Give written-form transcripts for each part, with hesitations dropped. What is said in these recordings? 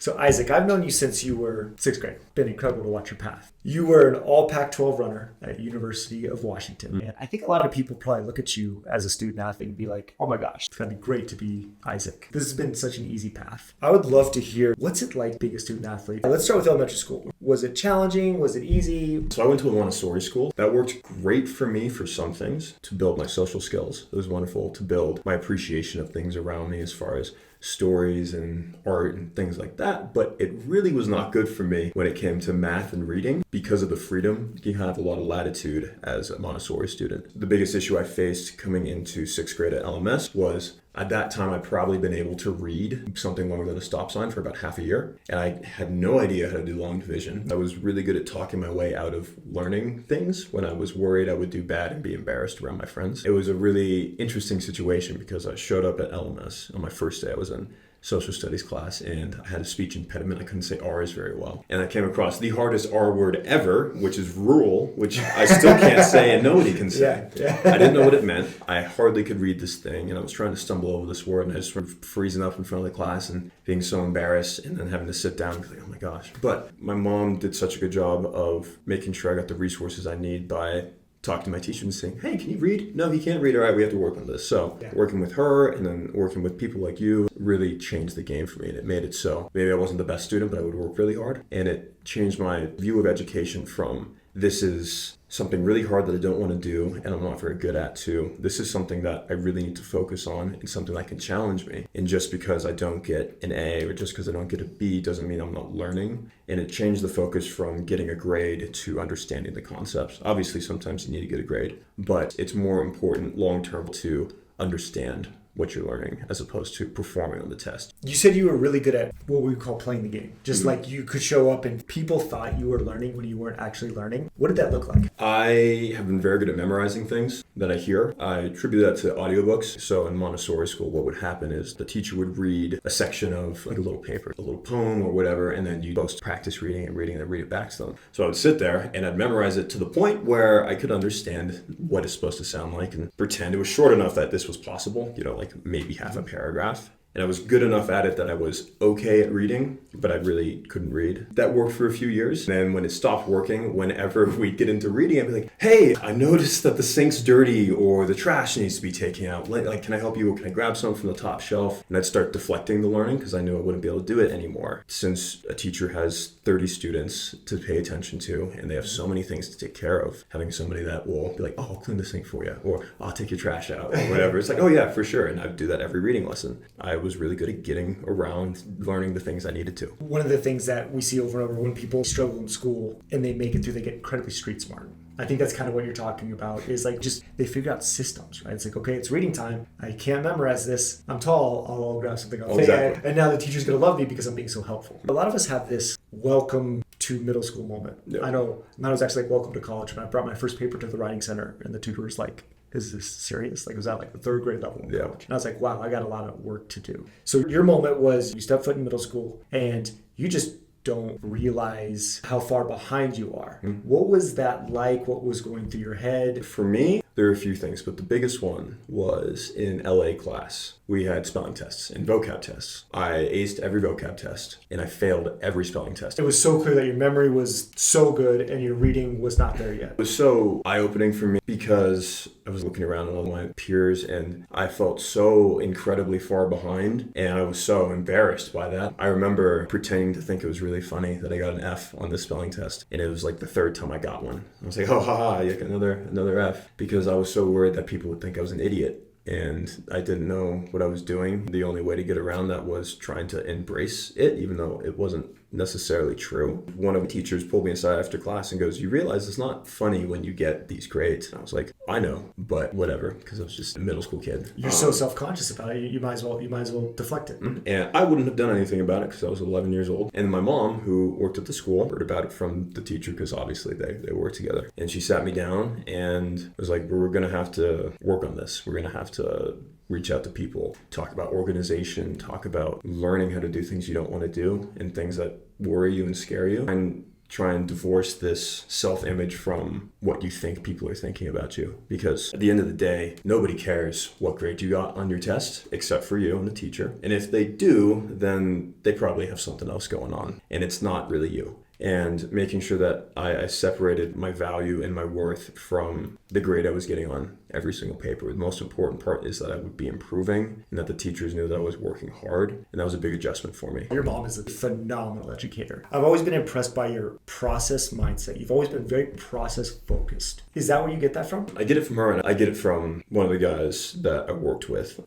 So Isaac, I've known you since you were 6th grade. Been incredible to watch your path. You were an all Pac-12 runner at University of Washington. And I think a lot of people probably look at you as a student athlete and be like, oh my gosh, it's going to be great to be Isaac. This has been such an easy path. I would love to hear, what's it like being a student athlete? Let's start with elementary school. Was it challenging? Was it easy? So I went to a Montessori school. That worked great for me for some things, to build my social skills. It was wonderful to build my appreciation of things around me as far as stories and art and things like that, but it really was not good for me when it came to math and reading because of the freedom. You have a lot of latitude as a Montessori student. The biggest issue I faced coming into 6th grade at LMS was at that time I'd probably been able to read something longer than a stop sign for about half a year, and I had no idea how to do long division. I was really good at talking my way out of learning things when I was worried I would do bad and be embarrassed around my friends. It was a really interesting situation because I showed up at LMS on my first day. I was in social studies class and I had a speech impediment. I couldn't say R's very well. And I came across the hardest R word ever, which is rural, which I still can't say and nobody can say. Yeah. I didn't know what it meant. I hardly could read this thing and I was trying to stumble over this word and I just went freezing up in front of the class and being so embarrassed and then having to sit down and be like, oh my gosh. But my mom did such a good job of making sure I got the resources I need by talking to my teacher and saying, hey, can you read? No, he can't read. All right, we have to work on this. So working with her and then working with people like you really changed the game for me. And it made it so maybe I wasn't the best student, but I would work really hard. And it changed my view of education from this is something really hard that I don't want to do and I'm not very good at to this is something that I really need to focus on and something that can challenge me. And just because I don't get an A or just because I don't get a B doesn't mean I'm not learning. And it changed the focus from getting a grade to understanding the concepts. Obviously, sometimes you need to get a grade, but it's more important long-term to understand what you're learning as opposed to performing on the test. You said you were really good at what we call playing the game. Just like you could show up and people thought you were learning when you weren't actually learning. What did that look like? I have been very good at memorizing things that I hear. I attribute that to audiobooks. So in Montessori school, what would happen is the teacher would read a section of like a little paper, a little poem or whatever, and then you'd both practice reading and then read it back to them. So I would sit there and I'd memorize it to the point where I could understand what it's supposed to sound like and pretend it was short enough that this was possible, like maybe half a paragraph. And I was good enough at it that I was okay at reading, but I really couldn't read. That worked for a few years. And then when it stopped working, whenever we get into reading, I'd be like, hey, I noticed that the sink's dirty or the trash needs to be taken out. Like, can I help you? Can I grab some from the top shelf? And I'd start deflecting the learning because I knew I wouldn't be able to do it anymore. Since a teacher has 30 students to pay attention to and they have so many things to take care of, having somebody that will be like, oh, I'll clean the sink for you, or I'll take your trash out or whatever. It's like, oh yeah, for sure. And I'd do that every reading lesson. I was really good at getting around learning the things I needed to. One of the things that we see over and over when people struggle in school and they make it through, they get incredibly street smart. I think that's kind of what you're talking about is like just they figure out systems, right? It's like, okay, it's reading time. I can't memorize this. I'm tall. I'll grab something else. Exactly. And now the teacher's going to love me because I'm being so helpful. A lot of us have this welcome to middle school moment. Yeah. I know mine was actually like welcome to college when I brought my first paper to the writing center and the tutor was like, is this serious? Like, was that like the 3rd grade level? Yeah. And I was like, wow, I got a lot of work to do. So your moment was you step foot in middle school and you just don't realize how far behind you are. Mm-hmm. What was that like? What was going through your head? For me, there are a few things, but the biggest one was in LA class. We had spelling tests and vocab tests. I aced every vocab test and I failed every spelling test. It was so clear that your memory was so good and your reading was not there yet. It was so eye-opening for me because I was looking around at all my peers and I felt so incredibly far behind and I was so embarrassed by that. I remember pretending to think it was really funny that I got an F on the spelling test and it was like the 3rd time I got one. I was like, oh, haha, you got another F, because I was so worried that people would think I was an idiot. And I didn't know what I was doing. The only way to get around that was trying to embrace it, even though it wasn't necessarily true. One of the teachers pulled me aside after class and goes, you realize it's not funny when you get these grades. And I was like, I know, but whatever, because I was just a middle school kid. You're so self-conscious about it. You might as well deflect it. And I wouldn't have done anything about it because I was 11 years old. And my mom, who worked at the school, heard about it from the teacher because obviously they worked together. And she sat me down and was like, we're going to have to work on this. We're going to have to reach out to people, talk about organization, talk about learning how to do things you don't want to do and things that worry you and scare you. And try and divorce this self-image from what you think people are thinking about you. Because at the end of the day, nobody cares what grade you got on your test except for you and the teacher. And if they do, then they probably have something else going on, and it's not really you. And making sure that I separated my value and my worth from the grade I was getting on every single paper. The most important part is that I would be improving and that the teachers knew that I was working hard. And that was a big adjustment for me. Your mom is a phenomenal educator. I've always been impressed by your process mindset. You've always been very process focused. Is that where you get that from? I get it from her, and I get it from one of the guys that I worked with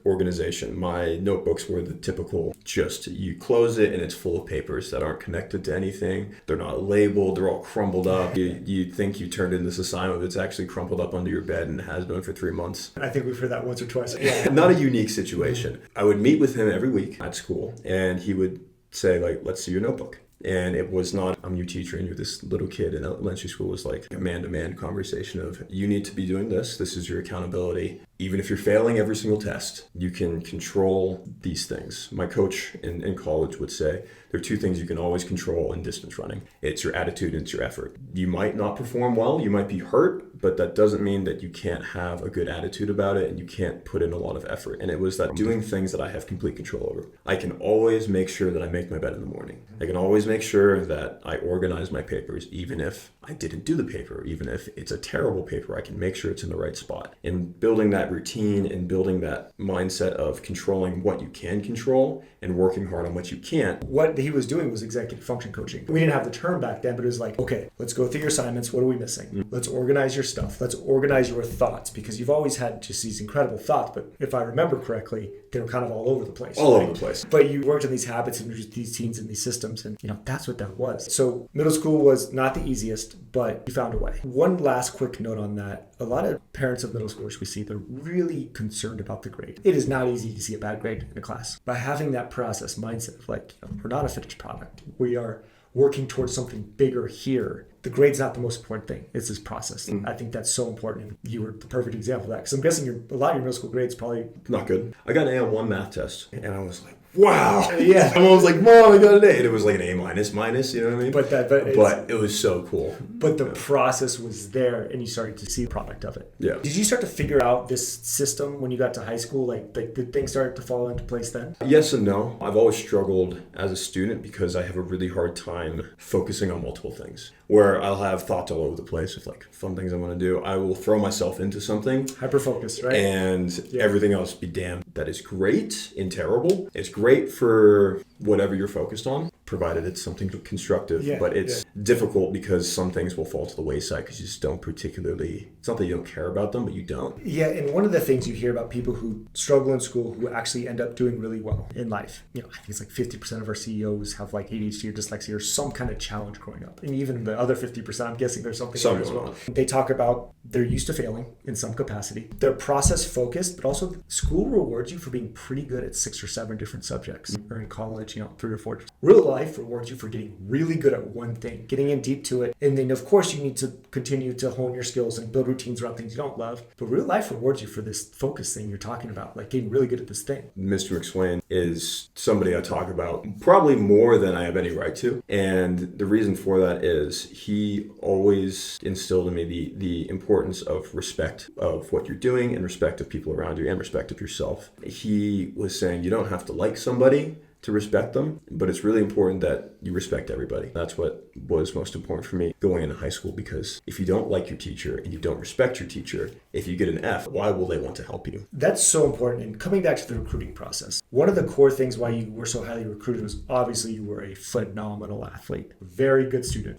organization. My notebooks were the typical, just you close it and it's full of papers that aren't connected to anything. They're not labeled. They're all crumbled up. You think you turned in this assignment, but it's actually crumpled up under your bed and has been for 3 months. I think we've heard that once or twice. Yeah. Not a unique situation. I would meet with him every week at school, and he would say, like, let's see your notebook. And it was not, I'm your teacher and you're this little kid in elementary school. It was like a man-to-man conversation of, you need to be doing this. This is your accountability. Even if you're failing every single test, you can control these things. My coach in college would say, there are two things you can always control in distance running. It's your attitude and it's your effort. You might not perform well, you might be hurt, but that doesn't mean that you can't have a good attitude about it and you can't put in a lot of effort. And it was that doing things that I have complete control over. I can always make sure that I make my bed in the morning. I can always make sure that I organize my papers, even if I didn't do the paper, even if it's a terrible paper, I can make sure it's in the right spot. And building that routine and building that mindset of controlling what you can control and working hard on what you can't. What he was doing was executive function coaching. We didn't have the term back then, but it was like, okay, let's go through your assignments. What are we missing? Let's organize your stuff. Let's organize your thoughts, because you've always had just these incredible thoughts. But if I remember correctly, they were kind of all over the place. All over the place. But you worked on these habits and these teams and these systems, and that's what that was. So middle school was not the easiest, but you found a way. One last quick note on that. A lot of parents of middle schoolers we see, they're really concerned about the grade. It is not easy to see a bad grade in a class. By having that process mindset of like, we're not a finished product. We are working towards something bigger here. The grade's not the most important thing. It's this process. I think that's so important. And you were the perfect example of that. Because I'm guessing a lot of your middle school grades probably not good. I got an A on one math test, and I was like, wow. Yeah. My mom was like, Mom, I got an A. And it was like an A minus, you know what I mean? But it was so cool. But the process was there, and you started to see the product of it. Yeah. Did you start to figure out this system when you got to high school? Like did things start to fall into place then? Yes and no. I've always struggled as a student because I have a really hard time focusing on multiple things. Where I'll have thoughts all over the place of like fun things I want to do. I will throw myself into something. Hyper-focused, right? And everything else be damned. That is great and terrible. It's great for whatever you're focused on, provided it's something constructive. But it's difficult because some things will fall to the wayside because you just don't particularly, it's not that you don't care about them, but you don't. Yeah, and one of the things you hear about people who struggle in school who actually end up doing really well in life, I think it's like 50% of our CEOs have like ADHD or dyslexia or some kind of challenge growing up. And even the other 50%, I'm guessing there's something there as well. They talk about they're used to failing in some capacity. They're process focused, but also school rewards you for being pretty good at 6 or 7 different subjects. Or in college, 3 or 4. Real life rewards you for getting really good at one thing, getting in deep to it. And then of course you need to continue to hone your skills and build routines around things you don't love. But real life rewards you for this focus thing you're talking about, like getting really good at this thing. Mr. McSwain is somebody I talk about probably more than I have any right to. And the reason for that is he always instilled in me the importance of respect of what you're doing and respect of people around you and respect of yourself. He was saying you don't have to like somebody to respect them, but it's really important that you respect everybody. That's what was most important for me going into high school, because if you don't like your teacher and you don't respect your teacher, if you get an F, why will they want to help you? That's so important. And coming back to the recruiting process, one of the core things why you were so highly recruited was obviously you were a phenomenal athlete, very good student,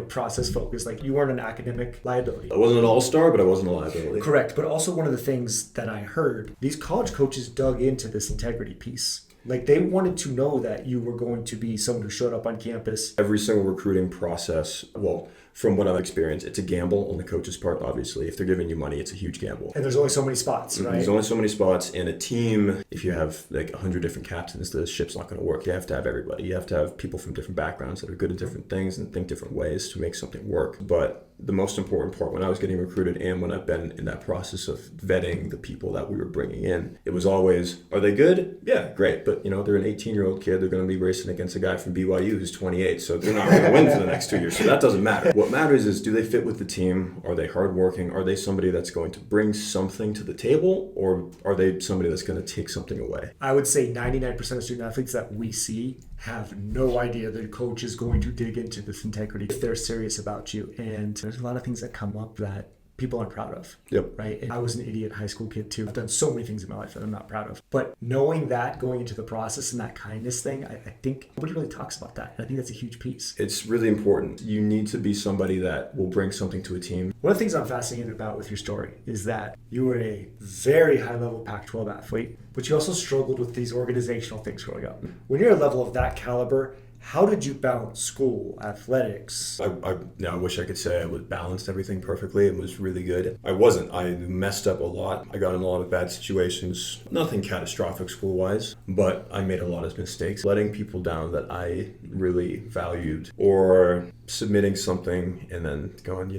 process focused, like you weren't an academic liability. I wasn't an all-star, but I wasn't a liability. Correct. But also one of the things that I heard, these college coaches dug into this integrity piece. Like they wanted to know that you were going to be someone who showed up on campus. Every single recruiting process, from what I've experienced, it's a gamble on the coach's part, obviously. If they're giving you money, it's a huge gamble. And there's only so many spots, right? There's only so many spots. And a team, if you have like 100 different captains, the ship's not going to work. You have to have everybody. You have to have people from different backgrounds that are good at different things and think different ways to make something work. But the most important part when I was getting recruited and when I've been in that process of vetting the people that we were bringing in. It was always, are they good? Yeah, great. But, they're an 18-year-old kid. They're going to be racing against a guy from BYU who's 28. So they're not going to win for the next 2 years. So that doesn't matter. What matters is, do they fit with the team? Are they hardworking? Are they somebody that's going to bring something to the table? Or are they somebody that's going to take something away? I would say 99% of student athletes that we see have no idea their coach is going to dig into this integrity if they're serious about you. And there's a lot of things that come up that people aren't proud of. Yep. Right? And I was an idiot high school kid too. I've done so many things in my life that I'm not proud of. But knowing that going into the process and that kindness thing, I think nobody really talks about that. I think that's a huge piece. It's really important. You need to be somebody that will bring something to a team. One of the things I'm fascinated about with your story is that you were a very high level Pac-12 athlete, but you also struggled with these organizational things growing up. When you're a level of that caliber, how did you balance school, athletics? I wish I could say I was balanced everything perfectly. It was really good. I wasn't. I messed up a lot. I got in a lot of bad situations. Nothing catastrophic school-wise, but I made a lot of mistakes. Letting people down that I really valued, or submitting something and then going,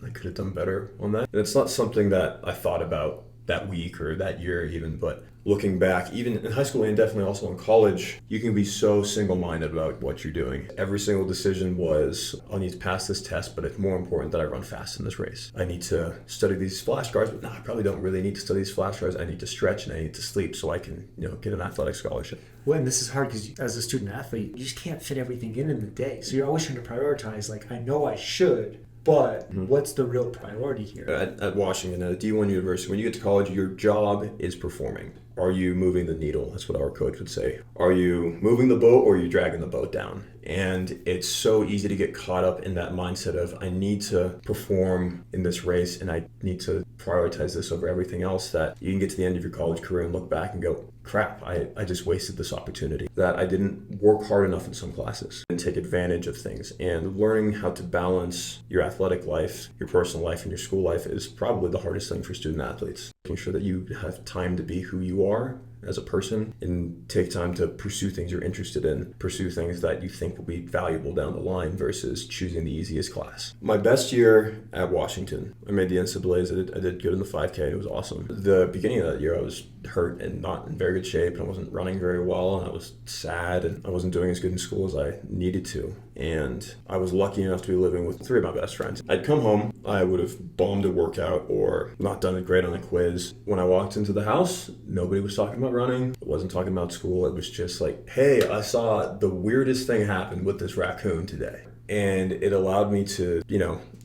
I could have done better on that. And it's not something that I thought about that week or that year even, but looking back, even in high school and definitely also in college, you can be so single-minded about what you're doing. Every single decision was, I need to pass this test, but it's more important that I run fast in this race. I need to study these flashcards, but no, I probably don't really need to study these flashcards. I need to stretch and I need to sleep so I can, get an athletic scholarship. Well, and this is hard because as a student athlete, you just can't fit everything in the day. So you're always trying to prioritize, I know I should, but what's the real priority here? At Washington, at a D1 university, when you get to college, your job is performing. Are you moving the needle? That's what our coach would say. Are you moving the boat or are you dragging the boat down? And it's so easy to get caught up in that mindset of, I need to perform in this race and I need to prioritize this over everything else, that you can get to the end of your college career and look back and go, crap, I just wasted this opportunity, that I didn't work hard enough in some classes and take advantage of things. And learning how to balance your athletic life, your personal life, and your school life is probably the hardest thing for student athletes. Making sure that you have time to be who you are as a person and take time to pursue things you're interested in, pursue things that you think will be valuable down the line versus choosing the easiest class. My best year at Washington, I made the NCAAs. I did good in the 5K. It was awesome. The beginning of that year, I was hurt and not in very good shape, and I wasn't running very well, and I was sad, and I wasn't doing as good in school as I needed to. And I was lucky enough to be living with 3 of my best friends. I'd come home, I would have bombed a workout or not done it great on a quiz. When I walked into the house, nobody was talking about running. It wasn't talking about school. It was just like, hey, I saw the weirdest thing happen with this raccoon today. And it allowed me to,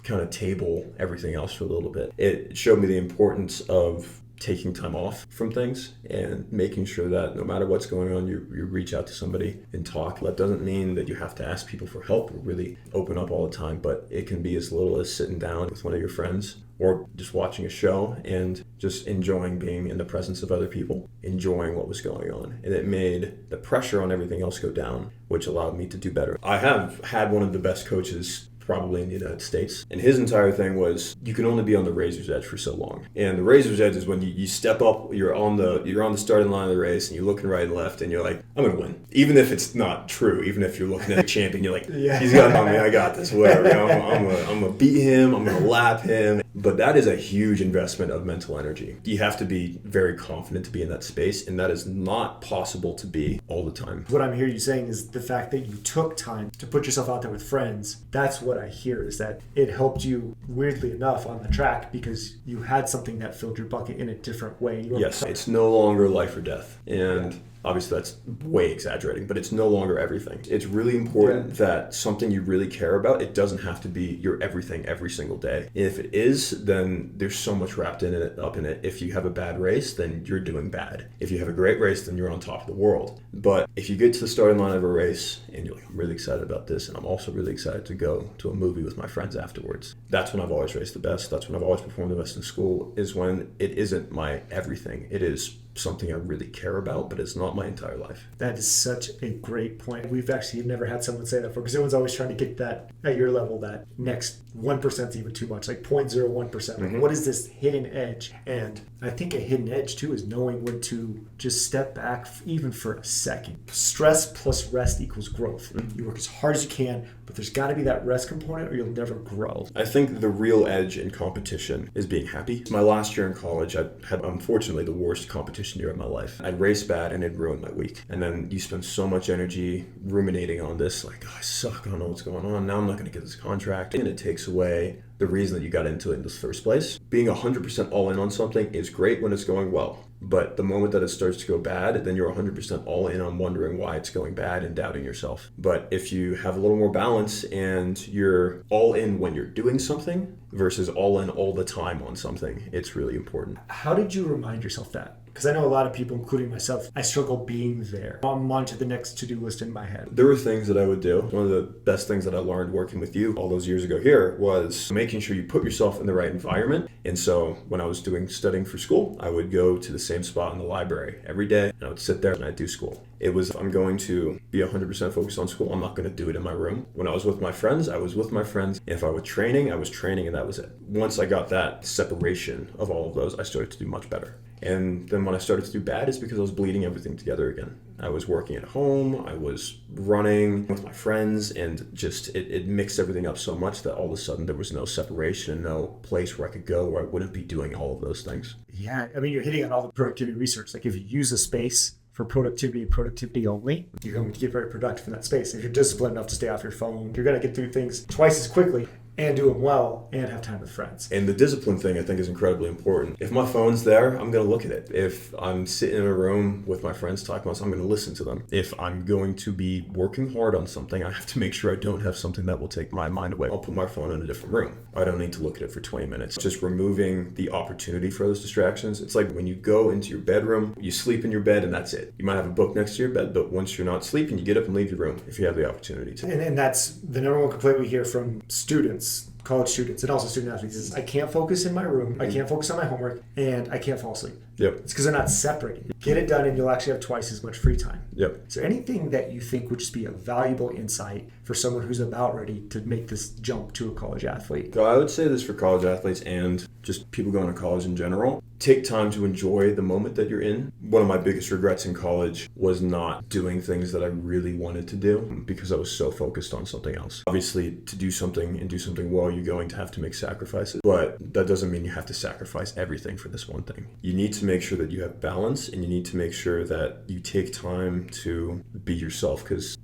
kind of table everything else for a little bit. It showed me the importance of taking time off from things and making sure that no matter what's going on, you reach out to somebody and talk. That doesn't mean that you have to ask people for help or really open up all the time, but it can be as little as sitting down with one of your friends or just watching a show and just enjoying being in the presence of other people, enjoying what was going on. And it made the pressure on everything else go down, which allowed me to do better. I have had one of the best coaches probably in the United States. And his entire thing was, you can only be on the razor's edge for so long. And the razor's edge is when you step up, you're on the starting line of the race and you're looking right and left and you're like, I'm gonna win. Even if it's not true, even if you're looking at a champion, you're like, he's got it on me, I got this, whatever. I'm gonna beat him, I'm gonna lap him. But that is a huge investment of mental energy. You have to be very confident to be in that space, and that is not possible to be all the time. What I'm hearing you saying is the fact that you took time to put yourself out there with friends. That's what I hear, is that it helped you, weirdly enough, on the track because you had something that filled your bucket in a different way. Yes, it's no longer life or death. And obviously that's way exaggerating, but it's no longer everything. It's really important that something you really care about, it doesn't have to be your everything every single day. And if it is, then there's so much wrapped up in it. If you have a bad race, then you're doing bad. If you have a great race, then you're on top of the world. But if you get to the starting line of a race and you're like, I'm really excited about this, and I'm also really excited to go to a movie with my friends afterwards, that's when I've always raced the best. That's when I've always performed the best in school, is when it isn't my everything. It is something I really care about, but it's not my entire life. That is such a great point. We've actually never had someone say that before, because everyone's always trying to get that at your level, that next 1% is even too much, like 0.01%. Like, what is this hidden edge? And I think a hidden edge too is knowing when to just step back even for a second. Stress plus rest equals growth. You work as hard as you can, but there's got to be that rest component or you'll never grow. I think the real edge in competition is being happy. My last year in college, I had unfortunately the worst competition year of my life. I'd race bad and it ruined my week. And then you spend so much energy ruminating on this, like, oh, I suck, I don't know what's going on. Now I'm not going to get this contract. And it takes away the reason that you got into it in the first place. Being 100% all in on something is great when it's going well. But the moment that it starts to go bad, then you're 100% all in on wondering why it's going bad and doubting yourself. But if you have a little more balance and you're all in when you're doing something versus all in all the time on something, it's really important. How did you remind yourself that? Because I know a lot of people, including myself, I struggle being there. I'm on to the next to-do list in my head. There were things that I would do. One of the best things that I learned working with you all those years ago here was making sure you put yourself in the right environment. And so when I was studying for school, I would go to the same spot in the library every day, and I would sit there and I'd do school. It was, I'm going to be 100% focused on school. I'm not going to do it in my room. When I was with my friends, I was with my friends. If I was training, I was training, and that was it. Once I got that separation of all of those, I started to do much better. And then when I started to do bad, it's because I was bleeding everything together again. I was working at home, I was running with my friends, and just it mixed everything up so much that all of a sudden there was no separation and no place where I could go where I wouldn't be doing all of those things. Yeah, I mean, you're hitting on all the productivity research. Like if you use a space for productivity and productivity only, you're going to get very productive in that space. If you're disciplined enough to stay off your phone, you're going to get through things twice as quickly and do them well and have time with friends. And the discipline thing I think is incredibly important. If my phone's there, I'm going to look at it. If I'm sitting in a room with my friends talking about something, I'm going to listen to them. If I'm going to be working hard on something, I have to make sure I don't have something that will take my mind away. I'll put my phone in a different room. I don't need to look at it for 20 minutes. Just removing the opportunity for those distractions. It's like when you go into your bedroom, you sleep in your bed and that's it. You might have a book next to your bed, but once you're not sleeping, you get up and leave your room if you have the opportunity to. And that's the number one complaint we hear from students, college students, and also student athletes is I can't focus in my room, I can't focus on my homework, and I can't fall asleep. Yep. It's because they're not separated. Get it done and you'll actually have twice as much free time. Yep. Is there anything that you think would just be a valuable insight for someone who's about ready to make this jump to a college athlete? So I would say this for college athletes and just people going to college in general. Take time to enjoy the moment that you're in. One of my biggest regrets in college was not doing things that I really wanted to do because I was so focused on something else. Obviously, to do something and do something well, you're going to have to make sacrifices, but that doesn't mean you have to sacrifice everything for this one thing. You need to make sure that you have balance, and you need to make sure that you take time to be yourself, because,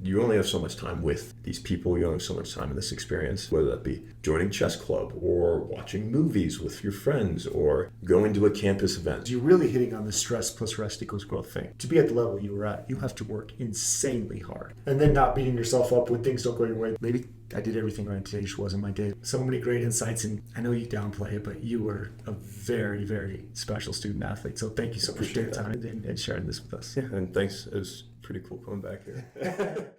you only have so much time with these people. You only have so much time in this experience, whether that be joining chess club or watching movies with your friends or going to a campus event. You're really hitting on the stress plus rest equals growth thing. To be at the level you were at, you have to work insanely hard. And then not beating yourself up when things don't go your way. Maybe I did everything right today, just wasn't my day. So many great insights, and I know you downplay it, but you were a very, very special student athlete. So thank you so much for your time and sharing this with us. Yeah, and thanks. It was pretty cool coming back here.